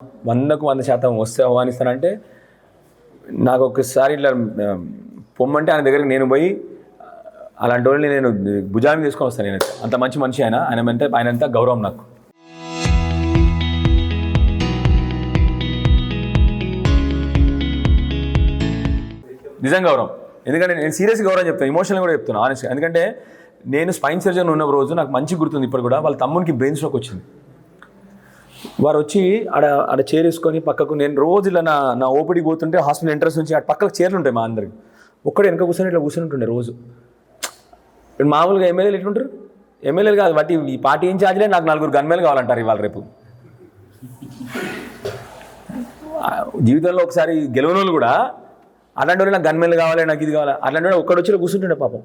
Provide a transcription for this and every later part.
100% వస్తే ఆహ్వానిస్తానంటే నాకు ఒకసారి ఇట్లా పొమ్మంటే ఆయన దగ్గరికి నేను పోయి అలాంటి వాళ్ళని నేను భుజాన్ని తీసుకొని వస్తాను. నేను అంత మంచి మనిషి ఆయన అంతా గౌరవం నాకు. నిజం గౌరవం. ఎందుకంటే నేను సీరియస్గా గౌరవం చెప్తాను, ఎమోషనల్ కూడా చెప్తాను ఆనెస్ట్గా. ఎందుకంటే నేను స్పైన్ సర్జన్ ఉన్న రోజు నాకు మంచి గుర్తుంది ఇప్పుడు కూడా. వాళ్ళ తమ్మునికి బ్రెయిన్ స్ట్రోక్ వచ్చింది. వారు వచ్చి ఆడ చైర్ వేసుకొని పక్కకు, నేను రోజు ఇలా నా ఓపీడీకి పోతుంటే హాస్పిటల్ ఎంట్రన్స్ నుంచి అటు పక్కకు చైర్లు ఉంటాయి మా అందరికి. ఒక్కడే వెనక కూర్చొని ఇట్లా కూర్చొని ఉంటుండే రోజు. మామూలుగా ఎమ్మెల్యేలు ఎట్లుంటారు, ఎమ్మెల్యేలు కాదు బట్టి ఈ పార్టీ ఇన్ఛార్జ్లే నాకు 4 గన్మెన్లు కావాలంటారు ఇవాళ రేపు. జీవితంలో ఒకసారి గెలవని వాళ్ళు కూడా అలాంటి వాళ్ళు నాకు గన్మెన్లు కావాలి, నాకు ఇది కావాలి, అలాంటి వాడు ఒక్కడు వచ్చి కూర్చుంటుండే పాపం.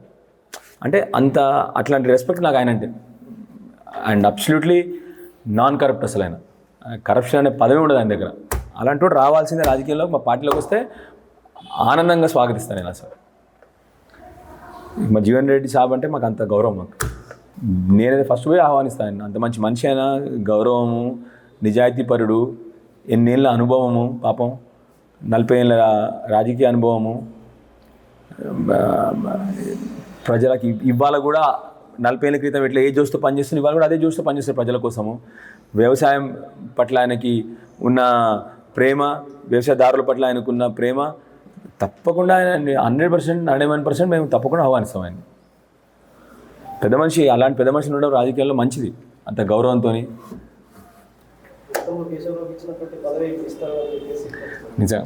అంటే అంత అట్లాంటి రెస్పెక్ట్ నాకు ఆయన అంటే. And absolutely non corrupt. అసలు ఆయన కరప్షన్ అనే పదవి ఉండదు ఆయన దగ్గర. అలాంటి వాడు రావాల్సిందే రాజకీయాల్లో. మా పార్టీలోకి వస్తే ఆనందంగా స్వాగతిస్తాను నేను. అసలు మా జీవన్ రెడ్డి సాబ్ అంటే మాకు అంత గౌరవం. మాకు నేనైతే ఫస్ట్ పోయి ఆహ్వానిస్తాను. అంత మంచి మనిషి అయినా, గౌరవము, నిజాయితీపరుడు, ఎన్నేళ్ళ అనుభవము, పాపం 40 ఏళ్ళ రాజకీయ అనుభవము, ప్రజలకి ఇవాళ కూడా 40 ఏళ్ళ క్రితం ఎట్లా ఏ జోస్తో పనిచేస్తుంది, ఇవాళ కూడా అదే జోస్తో పనిచేస్తారు ప్రజల కోసము. వ్యవసాయం పట్ల ఆయనకి ఉన్న ప్రేమ, వ్యవసాయదారుల పట్ల ఆయనకున్న ప్రేమ తప్పకుండా ఆయన 100%, 91% మేము తప్పకుండా ఆహ్వానిస్తాం ఆయన. పెద్ద మనిషి, అలాంటి పెద్ద మనిషి ఉండడం రాజకీయాల్లో మంచిది, అంత గౌరవంతో. నిజం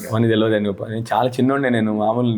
అవన్నీ తెలియదు. నేను చాలా చిన్నోండే, నేను మామూలు